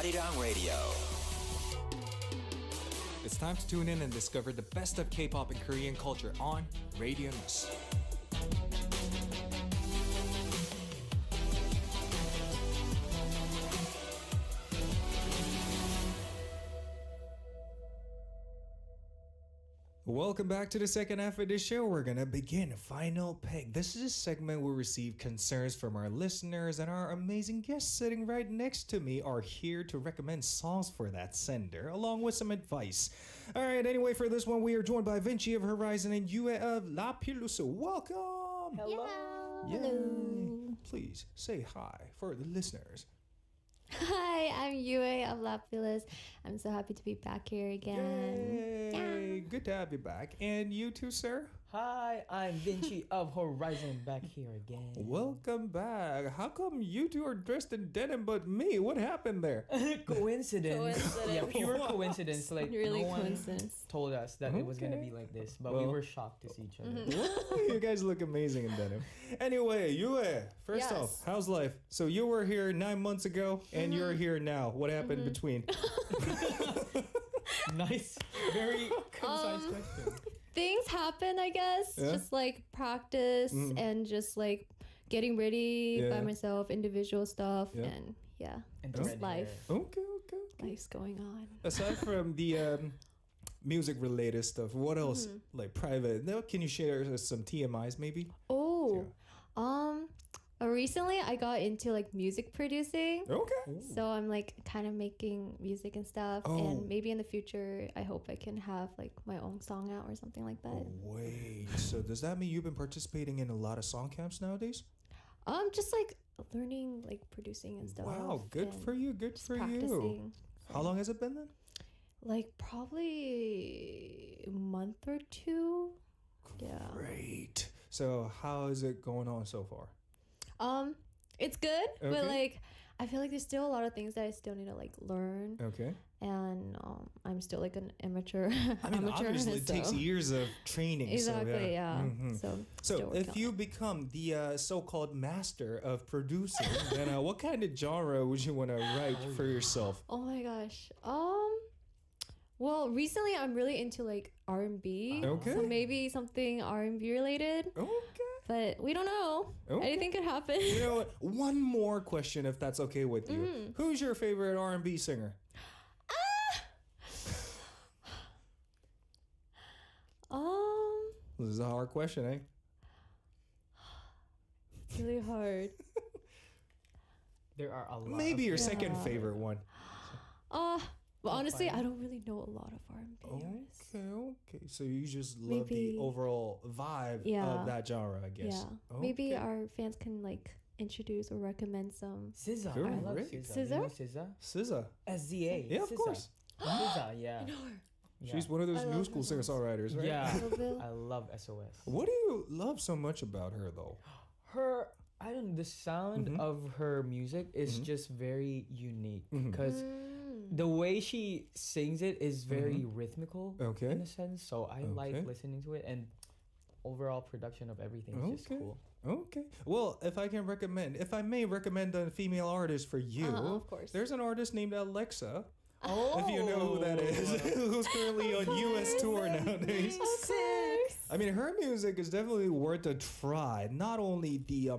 HORI7ON Radio. It's time to tune in and discover the best of K-pop and Korean culture on Radio News. Welcome back to the second half of the show. We're gonna begin Final Pick. This is a segment where we receive concerns from our listeners, and our amazing guests sitting right next to me are here to recommend songs for that sender, along with some advice. All right, anyway, for this one, we are joined by Vinci of HORI7ON and Yue of La필lusa. Welcome! Hello. Yay. Hello. Please say hi for the listeners. Hi, I'm Yue of La필us. I'm so happy to be back here again. Yay! Good to have you back. And you too, sir? Hi, I'm Vinci of HORI7ON back here again. Welcome back. How come you two are dressed in denim but me? What happened there? Coincidence. Yeah, pure coincidence. Like Really no one coincidence. told us that it was gonna Okay. be like this, but Well- we were shocked to see each other. You guys look amazing in denim. Anyway, Yue, first Yes. off, how's life? So you were here 9 months ago and you're here now. What happened between? Nice, very concise question. Things happen, I guess. Yeah? Just like practice and just like getting ready Yeah. by myself, individual stuff, Yeah. and yeah, And just red life. Okay. Life's going on. Aside from the music related stuff, what else? Like private? Now, can you share some TMIs maybe? Oh, recently I got into like music producing. Okay. So I'm like kind of making music and stuff, Oh. and maybe in the future I hope I can have like my own song out or something like that. Wait, so does that mean you've been participating in a lot of song camps nowadays? Just like learning like producing and stuff. Wow, good and for you, good for you. practicing. How long has it been then? Like probably a month or two. Yeah. Great. So how is it going on so far? It's good, Okay. but like I feel like there's still a lot of things that I still need to like learn, Okay. and I'm still like an amateur. I mean, obviously it takes years of training. Exactly, yeah. Mhm. So So still if working you on it. become the so-called master of producing, then what kind of genre would you want to write for yourself? Oh my gosh. Well, recently I'm really into like R&B. Okay. So maybe something R&B related. Okay. But we don't know. Okay. Anything could happen. You know what? One more question, if that's okay with you. Who's your favorite R&B singer? This is a hard question, eh? It's really hard. There are a lot. Maybe of your second favorite one. But honestly, I don't really know a lot of R&B artists. Okay. So you just love the Maybe- overall vibe Yeah. of that genre, I guess. Yeah. Okay. Maybe our fans can like introduce or recommend some. SZA. Sure, I love great. SZA. You know SZA? SZA. SZA. Yeah, of SZA. course. SZA, yeah. Yeah. She's one of those I new love school her songs. singer-songwriters, right? Yeah, Little I love SOS. What do you love so much about her, though? Her, I don't. The sound of her music is just very unique because the way she sings it is very rhythmical. Okay. In a sense, so I like Okay. listening to it, and overall production of everything is just cool. Okay. Well, if I may recommend a female artist for you, Of course. there's an artist named Alexa. Oh, If you know who that is, who's currently on US tour nowadays. Six. I mean, her music is definitely worth a try. Not only the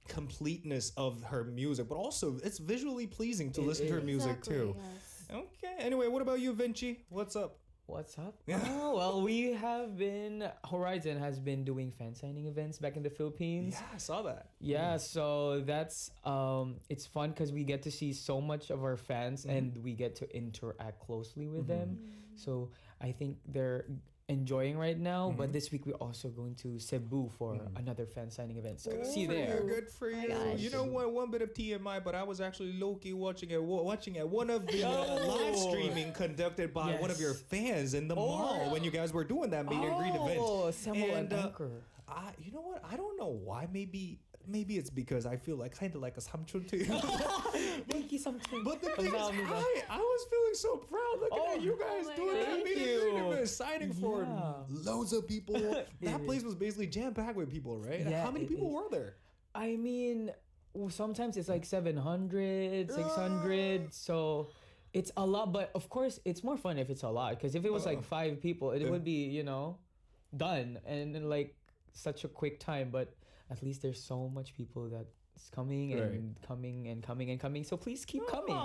completeness of her music, but also it's visually pleasing to listen to her music too. Yes. Okay. Anyway, what about you, Vinci? What's up? What's up? Yeah. Oh, well, we have been, HORI7ON has been doing fan signing events back in the Philippines. Yeah, I saw that. Yeah, so that's it's fun because we get to see so much of our fans and we get to interact closely with them. So I think they're enjoying right now. But this week we're also going to Cebu for another fan signing event. So see you there. Good for you. gosh. You know what? One bit of TMI, but I was actually low-key watching at one of the live streaming conducted by one of your fans in the mall when you guys were doing that meet and greet event. Oh, Samuel and Anchor. You know what? I don't know why. Maybe it's because I feel like kind of like a samchun to you. Thank you something. But the thing is, I was feeling so proud looking at you guys my doing that God. meet and Thank greet you. event, signing for Yeah. loads of people. That place was basically jam packed with people, right? Yeah, How many it people is. were there? I mean, sometimes it's like 700, 600. So it's a lot, but of course it's more fun if it's a lot. Because if it was like 5 people, it would be, you know, done and in like such a quick time. But at least there's so much people that's coming and coming and coming and coming. So please keep coming.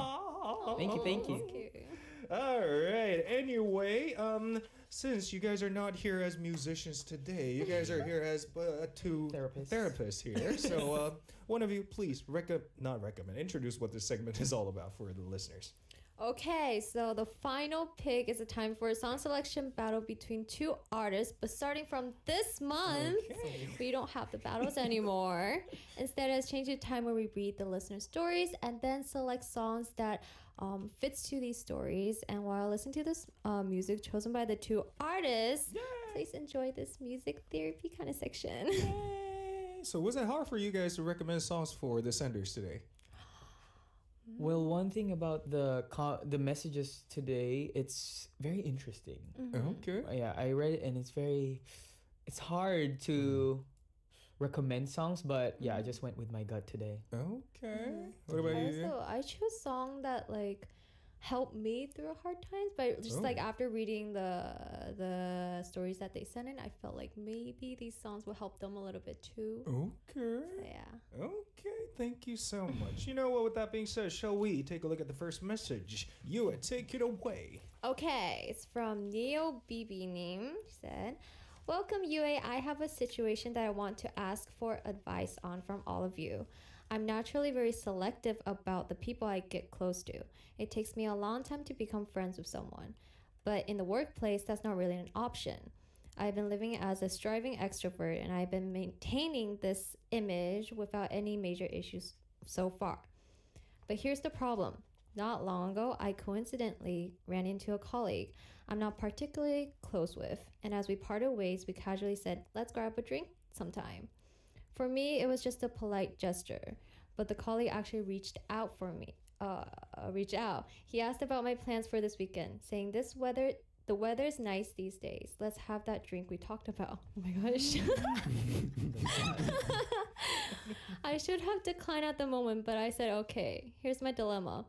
Thank you. Thank you. All right. Anyway, since you guys are not here as musicians today, you guys are here as 2 therapists here. So one of you, please introduce what this segment is all about for the listeners. Okay, so the final pick is a time for a song selection battle between 2 artists, but starting from this month, we don't have the battles anymore. Instead, it's changed to a time where we read the listener stories and then select songs that fits to these stories. And while listening to this music chosen by the 2 artists, please enjoy this music therapy kind of section. Yay. So was it hard for you guys to recommend songs for the senders today? Well, one thing about the messages today, it's very interesting. Okay. Yeah, I read it and it's hard to recommend songs, but yeah, I just went with my gut today. Okay. What about you? Also, I chose a song that like helped me through hard times, but just like after reading the stories that they sent in, I felt like maybe these songs will help them a little bit too. Okay. So, yeah. Okay, thank you so much. You know what, with that being said, shall we take a look at the first message? Yue, take it away. Okay, it's from Neo BB. She said, "Welcome, Yue. I have a situation that I want to ask for advice on from all of you. I'm naturally very selective about the people I get close to. It takes me a long time to become friends with someone. But in the workplace, that's not really an option. I've been living as a striving extrovert, and I've been maintaining this image without any major issues so far. But here's the problem. Not long ago, I coincidentally ran into a colleague I'm not particularly close with, and as we parted ways, we casually said, 'Let's grab a drink sometime.' For me, it was just a polite gesture, but the colleague actually reached out. He asked about my plans for this weekend, saying the weather's nice these days. Let's have that drink we talked about." Oh my gosh. I should have declined at the moment, but I said, okay, here's my dilemma.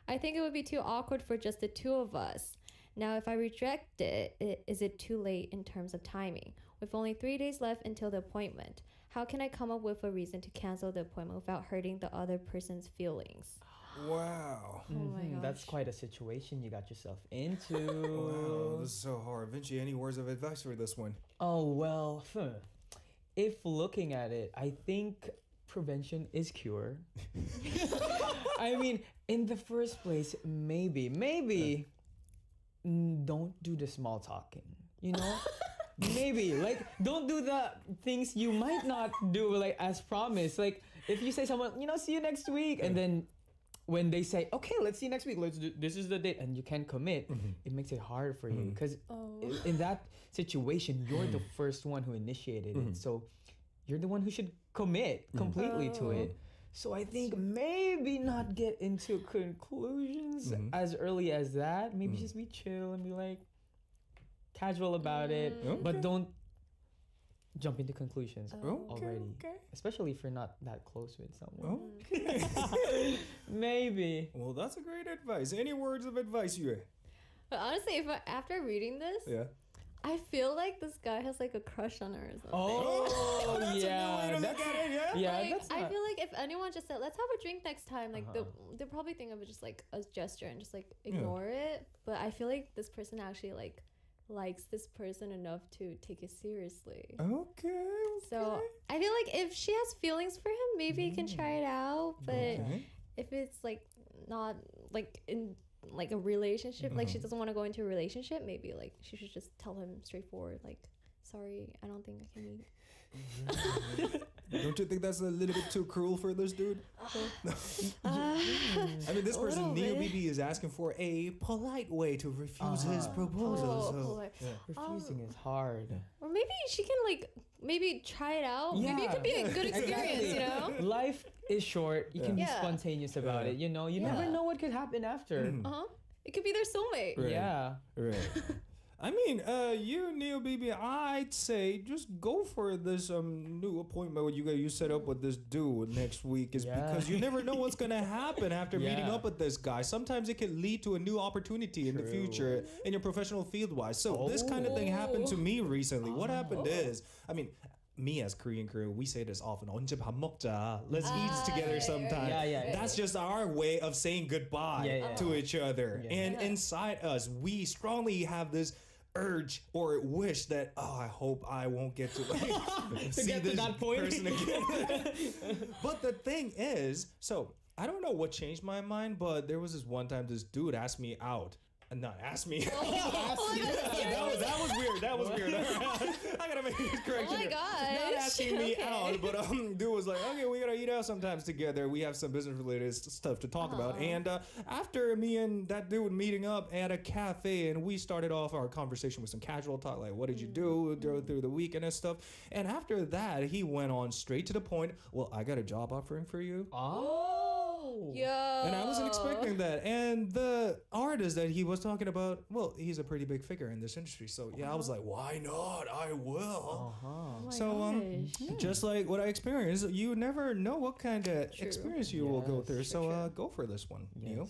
I think it would be too awkward for just the 2 of us. Now, if I reject it, is it too late in terms of timing? With only 3 days left until the appointment, how can I come up with a reason to cancel the appointment without hurting the other person's feelings? Wow. Oh my gosh. That's quite a situation you got yourself into. Wow, this is so hard. Vinci, any words of advice for this one? Oh, well, if looking at it, I think prevention is cure. I mean, in the first place, maybe don't do the small talking, you know? Maybe, like, don't do the things you might not do, like, as promised. Like, if you say someone, see you next week, and then when they say, okay, let's see you next week, this is the date, and you can't commit, it makes it hard for you. Because in that situation, you're the first one who initiated it. So you're the one who should commit completely to it. So I think maybe not get into conclusions as early as that. Maybe just be chill and be like casual about it, but don't jump into conclusions already. Okay. Especially if you're not that close with someone. Okay. Maybe. Well, that's a great advice. Any words of advice, Yue? But honestly, after reading this, I feel like this guy has like a crush on her or something. Oh, that's yeah. a good way to look at it, Yeah, like, that's I feel like if anyone just said, let's have a drink next time, like they'll probably think of it just like a gesture and just like ignore it. But I feel like this person actually like likes this person enough to take it seriously. Okay. So I feel like if she has feelings for him, maybe you can try it out. But if it's like not like in like a relationship, like she doesn't want to go into a relationship, maybe like she should just tell him straightforward, like, sorry, I don't think I can meet. Don't you think that's a little bit too cruel for this dude? I mean, this person, Neo BB, is asking for a polite way to refuse his proposal. Refusing is hard. Or maybe she can like maybe try it out. Yeah. Maybe it could be a good experience, you know? Life is short. You can be spontaneous about it. You never know what could happen after. It could be their soulmate. Right. Yeah. Right. I mean, you, Neil BB, I'd say just go for this new appointment you set up with this dude next week is because you never know what's gonna happen after meeting up with this guy. Sometimes it can lead to a new opportunity in the future in your professional field wise. So this kind of thing happened to me recently. What happened is, I mean, me as Korean, we say this often. 언제 밥 먹자. Let's eat together sometime. That's just our way of saying goodbye to each other. And inside us, we strongly have this urge or wish that I hope I won't get to see this person again. But the thing is, so I don't know what changed my mind, but there was this one time this dude asked me out. Not ask me. That was weird. That was weird. I gotta make this correction. Oh my gosh. Not asking me out, but dude was like, okay, we gotta eat out sometimes together. We have some business related stuff to talk about. And after me and that dude meeting up at a cafe, and we started off our conversation with some casual talk, like, what did you do through the weekend and stuff. And after that, he went on straight to the point. Well, I got a job offering for you. Yo. And I wasn't expecting that. And the artist that he was talking about, well, he's a pretty big figure in this industry. So yeah, I was like, why not? I will. Just like what I experienced, you never know what kind of experience you will go through. So go for this one, Neo.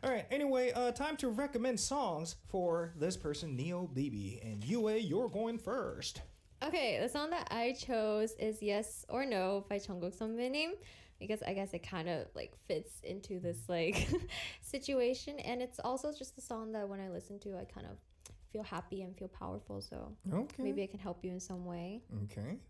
All right. Anyway, time to recommend songs for this person, Neo BB. And Yue, you're going first. Okay, the song that I chose is Yes or No by Jungkook 선배님. Because I guess it kind of like fits into this like situation, and it's also just a song that when I listen to, I kind of feel happy and feel powerful. So maybe it can help you in some way. Okay,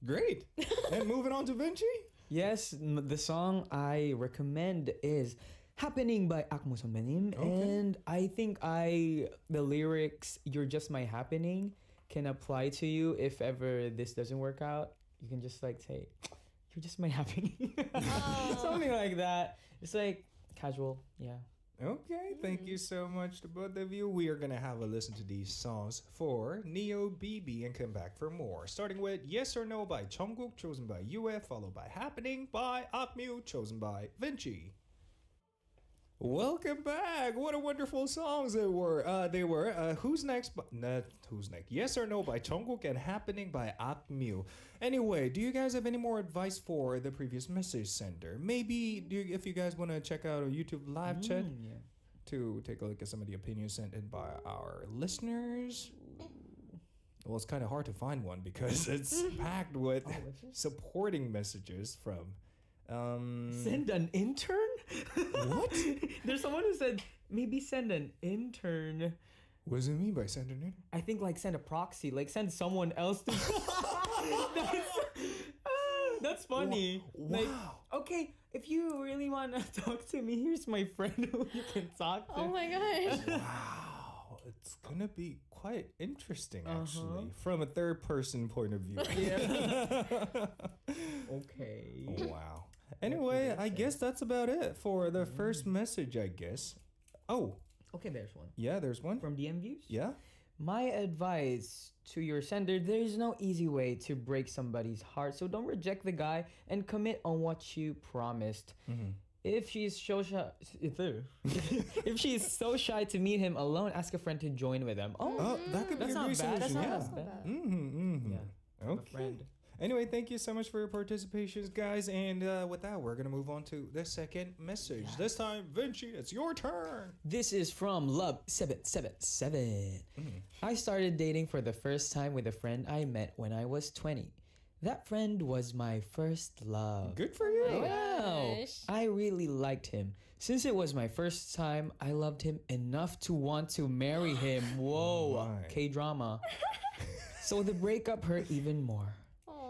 great. And moving on to Vinci. Yes, the song I recommend is "Happening" by Akmu 선배님, and I think the lyrics "You're just my happening" can apply to you if ever this doesn't work out. You can just like say, "You're just my happening." Something like that. It's like casual. Yeah. Okay, thank you so much to both of you. We are going to have a listen to these songs for Neo BB and come back for more. Starting with Yes or No by Jungkook, chosen by Yue, followed by Happening by Akmu, chosen by Vinci. Welcome back. What a wonderful songs they were. Who's Next? Who's Next? Yes or No by Jungkook and Happening by Akmu. Anyway, do you guys have any more advice for the previous message sender? Maybe if you guys want to check out a YouTube live chat to take a look at some of the opinions sent in by our listeners. Well, it's kind of hard to find one because it's packed with supporting messages from send an intern? What? There's someone who said maybe send an intern. What does it mean by send an intern? I think like send a proxy, like send someone else to. That's funny. Wow. Like, okay, if you really want to talk to me, here's my friend who you can talk to. Oh my gosh. Wow. It's going to be quite interesting, actually, from a third person point of view. Okay. Wow. Anyway, I guess that's about it for the first message, I guess. Oh. Okay, there's one. Yeah, there's one. From DM Views? Yeah. My advice to your sender, there is no easy way to break somebody's heart. So don't reject the guy and commit on what you promised. If she's so shy, if she is so shy to meet him alone, ask a friend to join with them. That could be a great solution. That's yeah. not bad. Yeah. Okay. Anyway, thank you so much for your participation, guys. And with that, we're going to move on to the second message. Yes. This time, Vinci, it's your turn. This is from Love777. I started dating for the first time with a friend I met when I was 20. That friend was my first love. Good for you. Wow. I really liked him. Since it was my first time, I loved him enough to want to marry him. Whoa. K-drama. So the breakup hurt even more.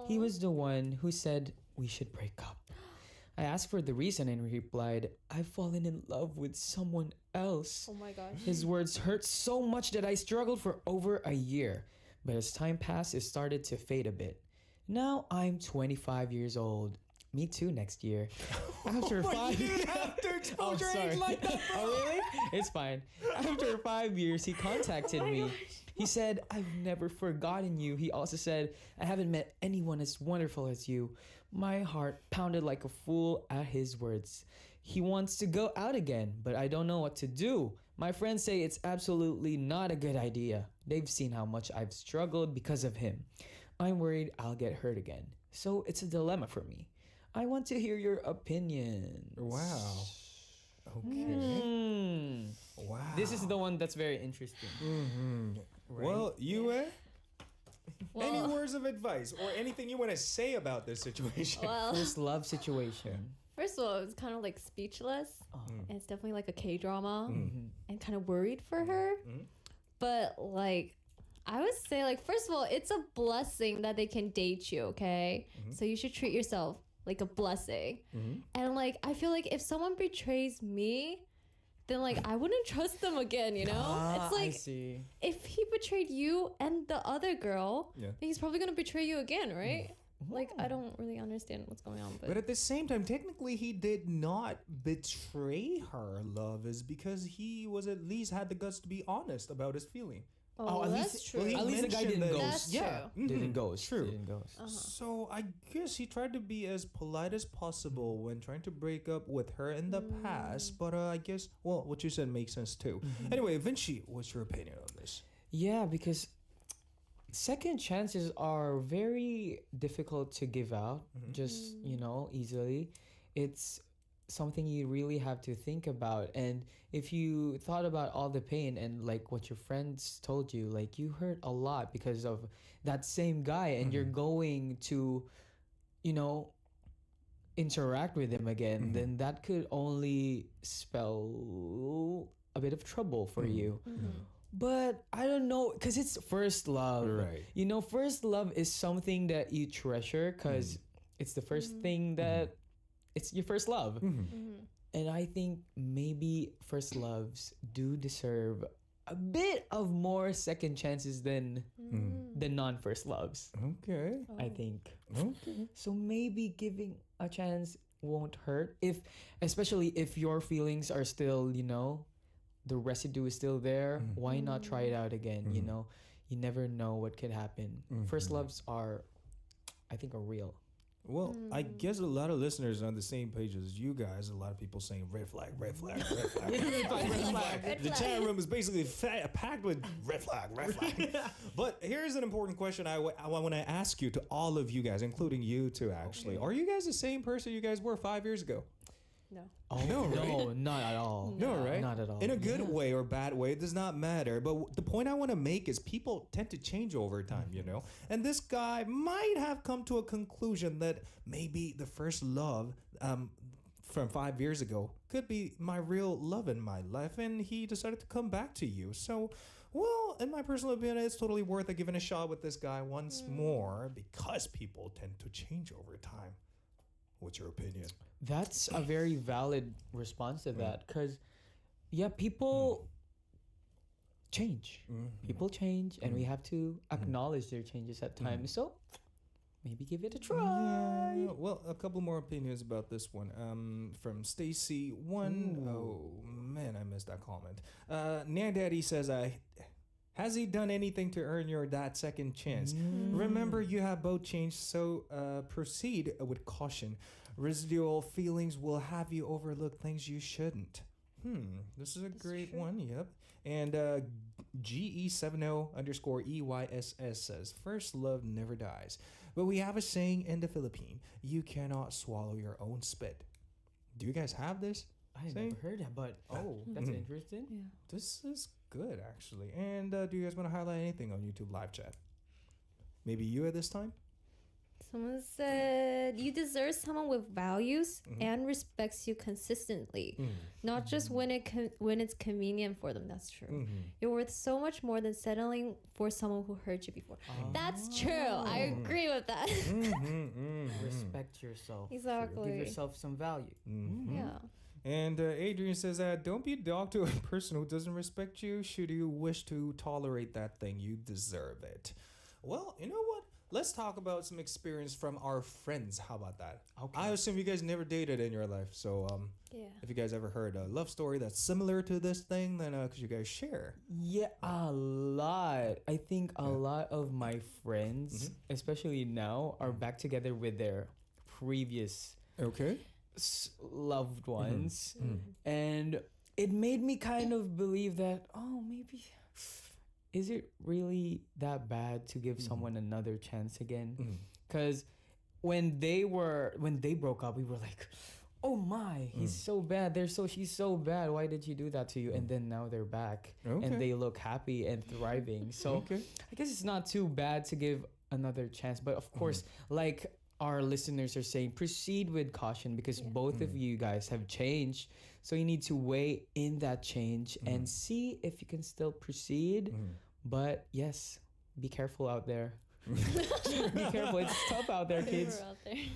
He was the one who said we should break up. I asked for the reason and he replied, I've fallen in love with someone else. Oh my gosh. His words hurt so much that I struggled for over a year. But as time passed, it started to fade a bit. Now I'm 25 years old. Me too next year. After 5 years. You have to expose your age like that, bro. Oh, really? It's fine. After 5 years, he contacted me. He said, I've never forgotten you. He also said, I haven't met anyone as wonderful as you. My heart pounded like a fool at his words. He wants to go out again, but I don't know what to do. My friends say it's absolutely not a good idea. They've seen how much I've struggled because of him. I'm worried I'll get hurt again. So it's a dilemma for me. I want to hear your opinion. Wow. Okay. Wow. This is the one that's very interesting. Right? Well, Yue, any Well, words of advice or anything you want to say about this situation? well, First love situation. first of all, it was kind of like speechless. And it's definitely like a K-drama. Mm-hmm. And kind of worried for her. But like, I would say like, first of all, it's a blessing that they can date you, okay? So you should treat yourself like a blessing. And like, I feel like if someone betrays me, then like I wouldn't trust them again, you know? It's I like see. if he betrayed you and the other girl, Yeah. then he's probably gonna betray you again, right? Like I don't really understand what's going on, But at the same time, technically, he did not betray her, love, is because he was at least had the guts to be honest about his feeling. oh, at that's least- true. well, he At least the guy mentioned didn't that- ghost. That's Yeah. true. Didn't ghost. True. Didn't ghost. So I guess he tried to be as polite as possible when trying to break up with her in the past. But I guess, well, what you said makes sense too. Anyway, Vinci, what's your opinion on this? Yeah, because second chances are very difficult to give out just, easily. It's something you really have to think about. And if you thought about all the pain and like what your friends told you, like you hurt a lot because of that same guy and you're going to, interact with him again, then that could only spell a bit of trouble for you. But I don't know, because it's first love. Right. First love is something that you treasure because it's the first thing that it's your first love. And I think maybe first loves do deserve a bit of more second chances than the non-first loves, Okay. I think. Okay. So maybe giving a chance won't hurt, especially if your feelings are still, the residue is still there. Why not try it out again? You never know what could happen. First loves are, I think, are real. Well, I guess a lot of listeners are on the same page as you guys. A lot of people saying red flag, red flag, red flag, red flag, red flag. The chat room is basically packed with red flag, red flag. But here's an important question I want to ask you to all of you guys, including you two, actually. Are you guys the same person you guys were 5 years ago? No. Oh, No, right? no, not at all. No, right? Not at all. In a good way or bad way, it does not matter. But the point I want to make is people tend to change over time, And this guy might have come to a conclusion that maybe the first love from 5 years ago could be my real love in my life, and he decided to come back to you. So, well, in my personal opinion, it's totally worth it giving a shot with this guy once more because people tend to change over time. What's your opinion? That's a very valid response to that because, people change. People change, and we have to acknowledge their changes at times. So maybe give it a try. Yeah, well, a couple more opinions about this one. From Stacy one. Oh man, I missed that comment. Nan Daddy says, has he done anything to earn your that second chance? Remember, you have both changed, so proceed with caution. Residual feelings will have you overlook things you shouldn't. This is a great one. Yep. And GE70_EYSS says, first love never dies. But we have a saying in the Philippines, you cannot swallow your own spit. Do you guys have this? I saying? never heard that, but that's interesting. Yeah. This is good, actually. And do you guys want to highlight anything on YouTube live chat? Maybe you at this time? Someone said you deserve someone with values and respects you consistently, not just when it's convenient for them. That's true. You're worth so much more than settling for someone who hurt you before. That's true. I agree with that. Respect yourself. Exactly. Give yourself some value. Yeah. And Adrian says, don't be a dog to a person who doesn't respect you. Should you wish to tolerate that thing, you deserve it. Well, you know what? Let's talk about some experience from our friends. How about that? Okay. I assume you guys never dated in your life. So Yeah. if you guys ever heard a love story that's similar to this thing, then could you guys share? Yeah, a lot. I think a lot of my friends, especially now, are back together with their previous Okay. loved ones. And it made me kind of believe that, oh, maybe, is it really that bad to give someone another chance again? Because when they broke up, we were like, oh my, he's so bad. She's so bad. Why did you do that to you? And then now they're back and they look happy and thriving. So I guess it's not too bad to give another chance. But of course, like our listeners are saying, proceed with caution because both of you guys have changed. So you need to weigh in that change and see if you can still proceed. But yes, be careful out there. Be careful. It's tough out there, kids.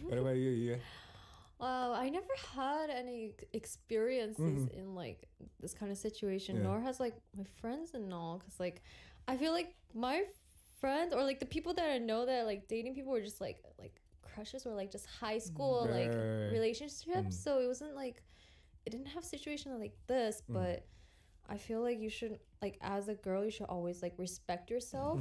What about you? Yeah. Wow, I never had any experiences in like this kind of situation, nor has like my friends and all. Cause like, I feel like my friends or like the people that I know that like dating people were just like crushes or like just high school like relationships. So it wasn't like, it didn't have situation like this, but I feel like you should like as a girl, you should always like respect yourself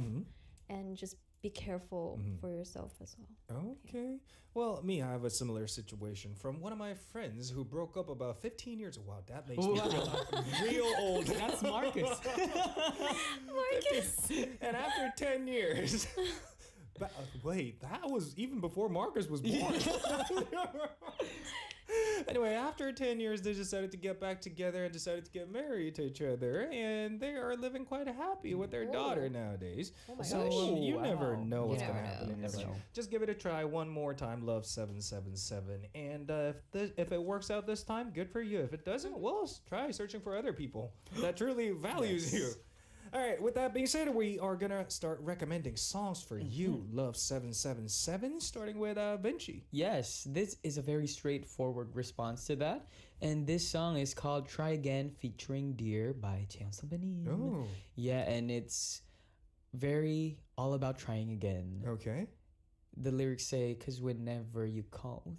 and just be careful for yourself as well. Okay. Well, me, I have a similar situation from one of my friends who broke up about 15 years ago. Wow, that makes me feel real old. That's Marcus. Marcus. And after 10 years... wait, that was even before Marcus was born. Anyway, after 10 years, they decided to get back together and decided to get married to each other. And they are living quite happy with their daughter nowadays. Oh my so gosh. you never know what's going to never happen. know. in this. Never know. Just give it a try one more time. Love 777. And if it works out this time, good for you. If it doesn't, well, try searching for other people that truly values you. All right, with that being said, we are going to start recommending songs for you, Love 777, starting with Vinci. Yes, this is a very straightforward response to that. And this song is called Try Again featuring Dear by Cheon. Oh. Yeah, and it's very all about trying again. Okay. The lyrics say, cause whenever you call me,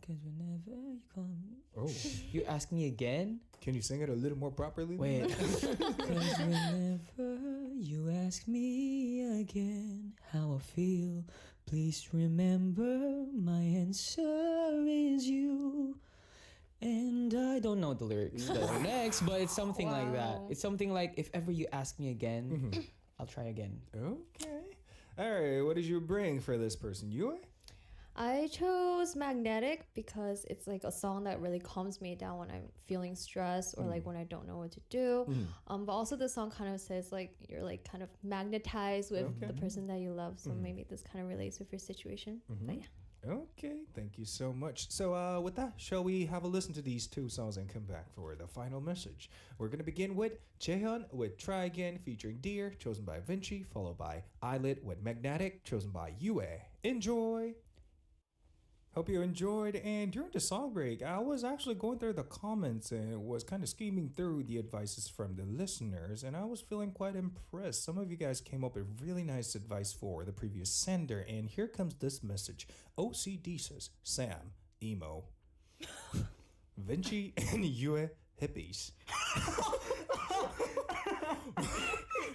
you ask me again. Can you sing it a little more properly? Wait. Cause whenever you ask me again how I feel, please remember my answer is you. And I don't know the lyrics next, but it's something like that. It's something like, if ever you ask me again, I'll try again. Okay. All right, what did you bring for this person? Yue? I chose Magnetic because it's like a song that really calms me down when I'm feeling stressed or like when I don't know what to do. But also the song kind of says like you're like kind of magnetized with the person that you love. So maybe this kind of relates with your situation. But yeah. Okay, thank you so much. So with that, shall we have a listen to these two songs and come back for the final message? We're going to begin with Jaehyun with Try Again featuring Dear, chosen by Vinci, followed by Eyelid with Magnetic, chosen by Yue. Enjoy! Hope you enjoyed. And during the song break, I was actually going through the comments and was kind of scheming through the advices from the listeners, and I was feeling quite impressed. Some of you guys came up with really nice advice for the previous sender, and here comes this message. OCD says, Sam, emo. Vinci and Yue, hippies.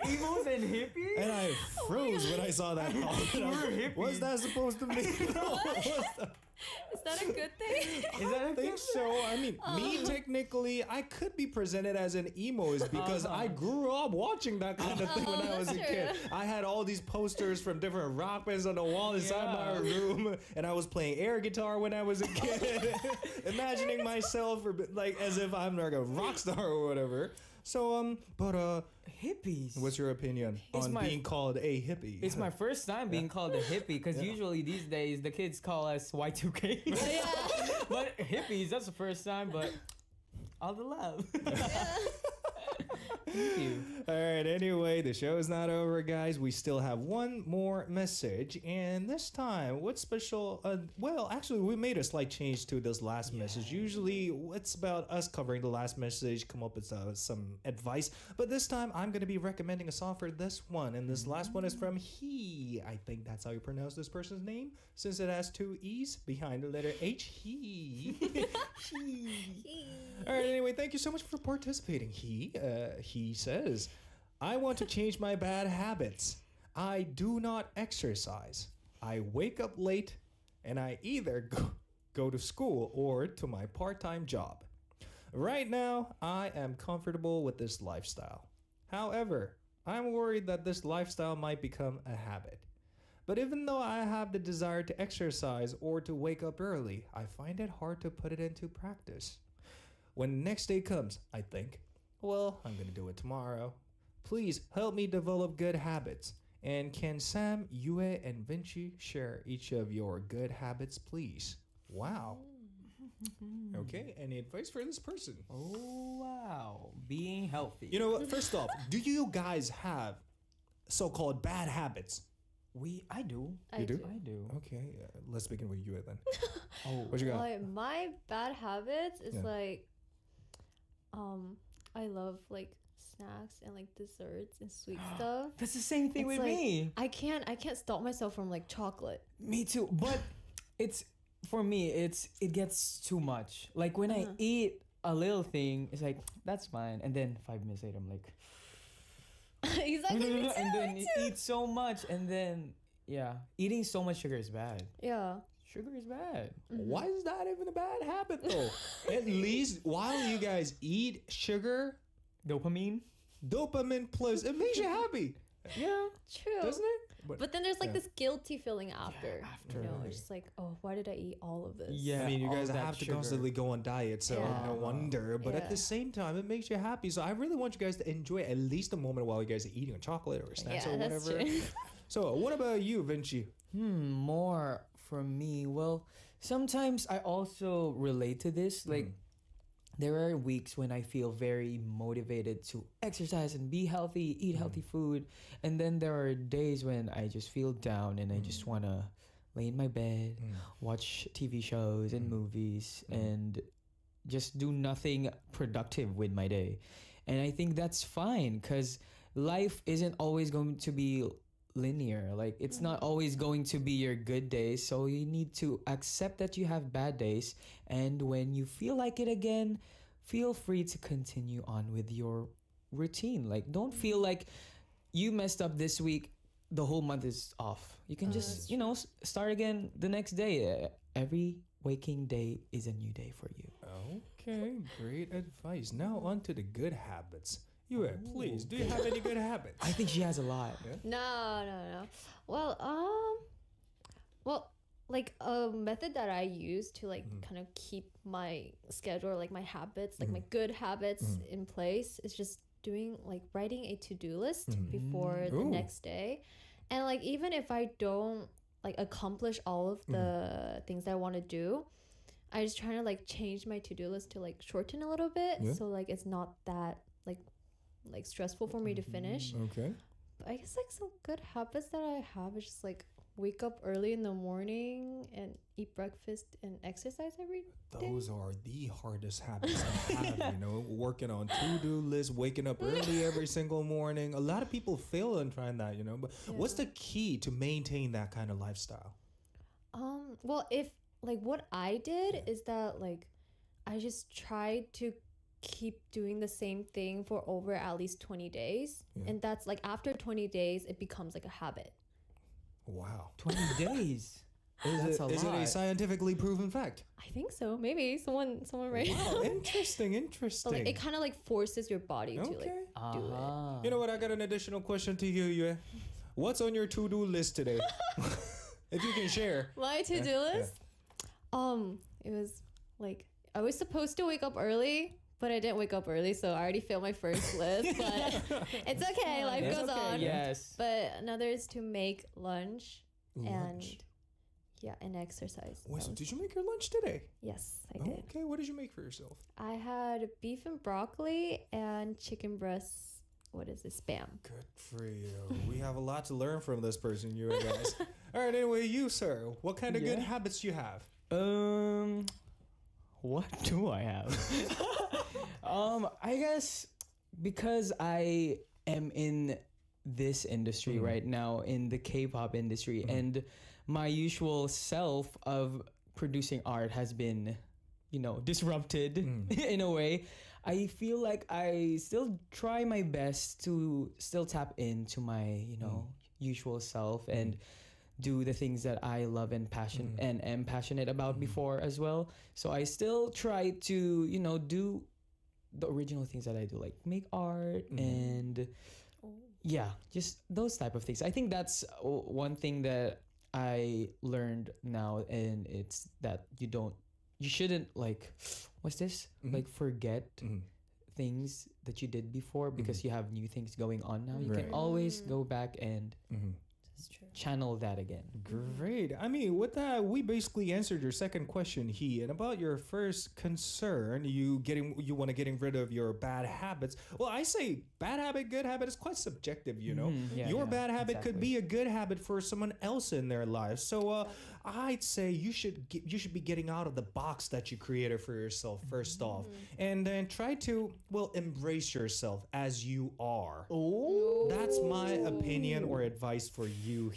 Emos and hippies? And I froze when I saw that comment. What's that supposed to mean? Is that a good thing? I think so. I mean, me technically, I could be presented as an emo is because I grew up watching that kind of thing when I was a kid. I had all these posters from different rock bands on the wall inside my room, and I was playing air guitar when I was a kid, imagining myself like as if I'm like a rock star or whatever. So, hippies. What's your opinion on being called a hippie? It's my first time being called a hippie because usually these days the kids call us Y2K. But hippies, that's the first time, but all the love. Thank you. All right, anyway, the show is not over, guys. We still have one more message, and this time, what's special? Well, actually, we made a slight change to this last message. Usually, it's about us covering the last message, come up with some advice, but this time, I'm going to be recommending a song for this one, and this last one is from He. I think that's how you pronounce this person's name, since it has two E's behind the letter H. He. He. All right, anyway, thank you so much for participating. He says, I want to change my bad habits. I do not exercise. I wake up late and I either go to school or to my part-time job. Right now, I am comfortable with this lifestyle. However, I'm worried that this lifestyle might become a habit. But even though I have the desire to exercise or to wake up early, I find it hard to put it into practice. When the next day comes, I think, well, I'm going to do it tomorrow. Please help me develop good habits. And can Sam, Yue, and Vinci share each of your good habits, please? Wow. Okay, any advice for this person? Oh wow, being healthy. You know what? First off, do you guys have so-called bad habits? I do. You do? I do. Okay, let's begin with you then. Oh, What you got? Like my bad habits is Yeah. like, I love like snacks and like desserts and sweet stuff. that's the same thing It's with like, me. I can't stop myself from like chocolate. Me too. But it's for me. It gets too much. Like when I Uh-huh. eat a little thing, it's like that's fine, and then 5 minutes later, I'm like, Exactly. Me too, and then me you too. eat so much, and then eating so much sugar is bad. Yeah. Sugar is bad. Why is that even a bad habit though? At least while you guys eat sugar, Dopamine. dopamine plus it makes you happy, Yeah. True. doesn't it? But then there's like Yeah. this guilty feeling after. after. You know, it's just like, oh, why did I eat all of this? Yeah. I mean, you all guys that have to sugar. constantly go on diet, so Yeah. no wonder. But at Yeah. the same time, it makes you happy. So I really want you guys to enjoy at least a moment while you guys are eating a chocolate or snacks Yeah, or that's whatever. true. So what about you, Vinci? More from me. Well, sometimes I also relate to this. Like, there are weeks when I feel very motivated to exercise and be healthy, eat healthy food. And then there are days when I just feel down and I just want to lay in my bed, watch TV shows and movies, and just do nothing productive with my day. And I think that's fine because life isn't always going to be linear. Like it's not always going to be your good days, so you need to accept that you have bad days, and when you feel like it again, feel free to continue on with your routine. Like don't feel like you messed up this week, the whole month is off. You can just start again the next day. Every waking day is a new day for you. Okay, great advice. Now on to the good habits. Yue, please, do you have any good habits? I think she has a lot. No. Well, like a method that I use to like kind of keep my schedule, like my habits, like my good habits in place is just writing a to-do list before the Ooh. next day. And like even if I don't like accomplish all of the things that I want to do, I just trying to like change my to-do list to like shorten a little bit, so like it's not that like stressful for me to finish. Okay. But I guess like some good habits that I have is just like wake up early in the morning and eat breakfast and exercise every day. Those are the hardest habits I have, working on to-do lists, waking up early every single morning. A lot of people fail in trying that, but what's the key to maintain that kind of lifestyle? Well, if like what I did is that like I just tried to keep doing the same thing for over at least 20 days. And that's like after 20 days, it becomes like a habit. Wow. 20 days. Is That's it a lot. scientifically proven fact? I think so. Maybe someone right Wow, now. interesting. But like it kind of like forces your body to like do it. Ah. You know what? I got an additional question to you, Yue. What's on your to-do list today? If you can share. My to-do list? It was like I was supposed to wake up early, but I didn't wake up early, so I already failed my first list. But it's okay, life It's goes okay, on. Yes. But another is to make lunch. Lunch. And exercise. Wait, so That was- did you make your lunch today? Yes, I did. Okay, what did you make for yourself? I had beef and broccoli and chicken breasts. What is this? Spam. Good for you. We have a lot to learn from this person, you guys. All right, anyway, you, sir. What kind of good habits you have? What do I have? I guess because I am in this industry right now, in the K-pop industry, and my usual self of producing art has been, disrupted in a way. I feel like I still try my best to still tap into my, usual self and do the things that I love and am passionate about before as well. So I still try to, do the original things that I do, like make art and yeah, just those type of things. I think that's one thing that I learned now, and it's that you shouldn't like, what's this? Like forget things that you did before because you have new things going on now. You can always go back and That's true. channel that again. Great. I mean, with that, we basically answered your second question, and about your first concern, you want to getting rid of your bad habits. Well, I say bad habit, good habit is quite subjective. Yeah, your yeah, bad habit could exactly. be a good habit for someone else in their life. So I'd say you should be getting out of the box that you created for yourself first off, and then try to embrace yourself as you are. Oh, That's my opinion or advice for you,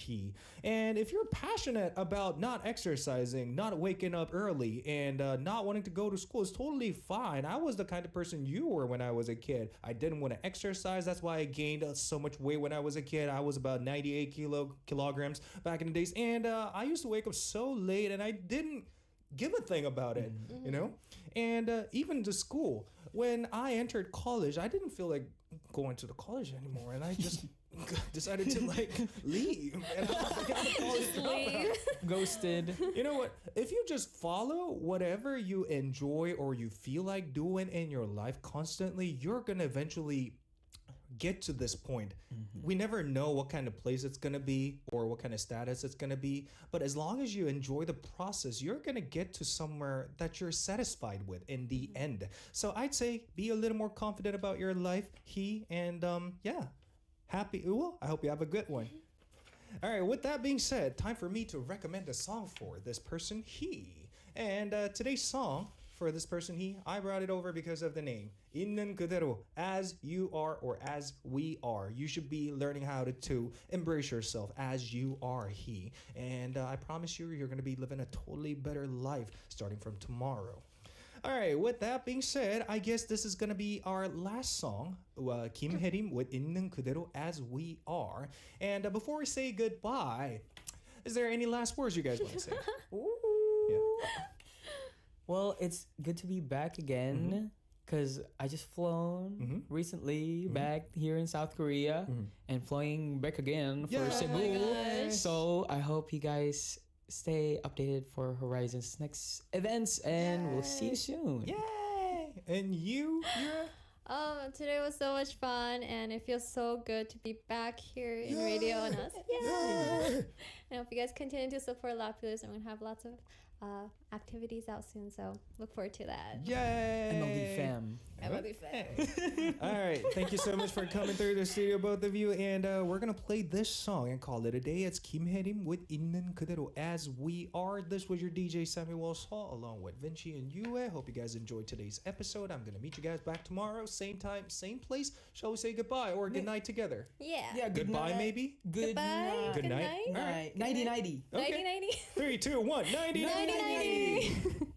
And if you're passionate about not exercising, not waking up early, and not wanting to go to school, it's totally fine. I was the kind of person you were when I was a kid. I didn't want to exercise. That's why I gained so much weight when I was a kid. I was about 98 kilograms back in the days. And I used to wake up so late, and I didn't give a thing about it, And even to school, when I entered college, I didn't feel like going to the college anymore, and I just decided to leave. And I was like, I'm a college dropout. ghosted. You know what? If you just follow whatever you enjoy or you feel like doing in your life constantly, you're gonna eventually get to this point. We never know what kind of place it's gonna be or what kind of status it's gonna be, but as long as you enjoy the process, you're gonna get to somewhere that you're satisfied with in the end. So I'd say be a little more confident about your life, happy. Well, I hope you have a good one. All right, with that being said, time for me to recommend a song for this person, And today's song for this person, I brought it over because of the name. 있는 그대로, as you are or as we are. You should be learning how to embrace yourself as you are, And I promise you're going to be living a totally better life starting from tomorrow. All right, with that being said, I guess this is going to be our last song, 김혜림 with 있는 그대로 as we are. And before we say goodbye, is there any last words you guys want to say? Well, it's good to be back again because I just flown recently back here in South Korea and flying back again for Cebu. gosh. So I hope you guys stay updated for Horizon's next events, and we'll see you soon. Yay! And you're... Today was so much fun, and it feels so good to be back here in radio on us. Yeah. I hope you guys continue to support Lapulus, and we're gonna have lots of activities out soon, so look forward to that. Yay! MLD fam. MLB fan. All right, thank you so much for coming through the studio, both of you, and we're gonna play this song and call it a day. It's 김혜림 with 있는 그대로 as we are. This was your DJ Samuel Saul along with Vinci and Yue. Hope you guys enjoyed today's episode. I'm gonna meet you guys back tomorrow, same time, same place. Shall we say goodbye or good night together? Yeah. Yeah, good Goodbye, night. maybe. Good Goodbye. night. Good night. Night. All right. Nighty nighty. Okay. 90. 3, 2, 1. 90. 90.